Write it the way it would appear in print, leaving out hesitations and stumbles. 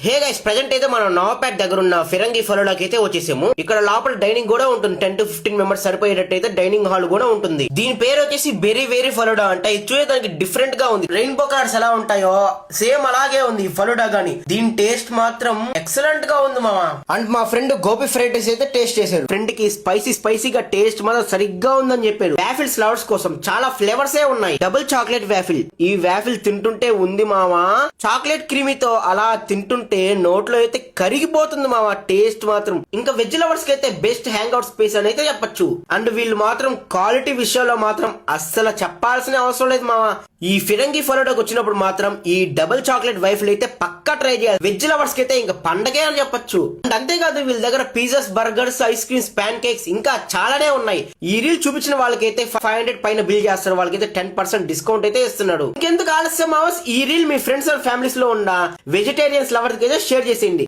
Hey guys, present అయితే మనం నవాపేట్ దగ్గర ఉన్న ఫిరంగి ఫలోడాకి అయితే వచ్చేసాము. ఇక్కడ లోపల డైనింగ్ కూడా ఉంటుంది. 10 to 15 మెంబర్స్ సరిపోయేటట్టు అయితే డైనింగ్ హాల్ కూడా ఉంటుంది. దీని పేరు వచ్చేసి బెరీ వెరీ ఫలోడా అంట. ఇది చూడడానికి డిఫరెంట్ గా ఉంది. రెయిన్బో కలర్స్ ఎలా ఉంటాయో సేమ్ అలాగే ఉంది ఫలోడా గానీ. దీని టేస్ట్ మాత్రం ఎక్సలెంట్ గా ఉంది మామ. అండ్ మా ఫ్రెండ్ గోపి ఫ్రైడ్ రైస్ అయితే టేస్ట్ చేశారు. ఫ్రెండ్ కి స్పైసీగా టేస్ట్ మాత్రం సరిగ్గా ఉందని చెప్పారు. వ్యాఫిల్స్ లవర్స్ కోసం చాలా ఫ్లేవర్స్ ఏ ఉన్నాయి. Double chocolate waffle. ఈ వ్యాఫిల్ తింటుంటే ఉంది మామ. చాక్లెట్ క్రీమీతో అలా తింటుంటే నోట్లో అయితే కరిగిపోతుంది మామ. టేస్ట్ మాత్రం ఇంకా వెజ్ లవర్స్ కి అయితే బెస్ట్ హ్యాంగ్ అవుట్ స్పేస్ అని అయితే చెప్పొచ్చు. అండ్ వీళ్ళు మాత్రం క్వాలిటీ విషయంలో మాత్రం అస్సలు చెప్పాల్సిన అవసరం లేదు మామ. ఈ ఫిరంగి ఫలోడాకి వచ్చినప్పుడు మాత్రం ఈ డబుల్ చాక్లెట్ వైఫ్ అయితే పక్కా ట్రై చేయాలి. వెజ్ లవర్స్ కి అయితే ఇంకా పండగే అని చెప్పొచ్చు. అండ్ అంతేకాదు వీళ్ళ దగ్గర pizzas, burgers, ice creams, pan cakes ఇంకా చాలానే ఉన్నాయి. ఈ రీల్ చూపించిన వాళ్ళకైతే 500 పైన బిల్ చేస్తారు. వాళ్ళకైతే 10% డిస్కౌంట్ అయితే ఇస్తున్నాడు. ఇంకెందుకు ఆలస్యం మావస్, ఈ reel me friends and families లో ఉన్న వెజిటేరియన్స్ లవర్స్ కి అయితే షేర్ చేసేయండి.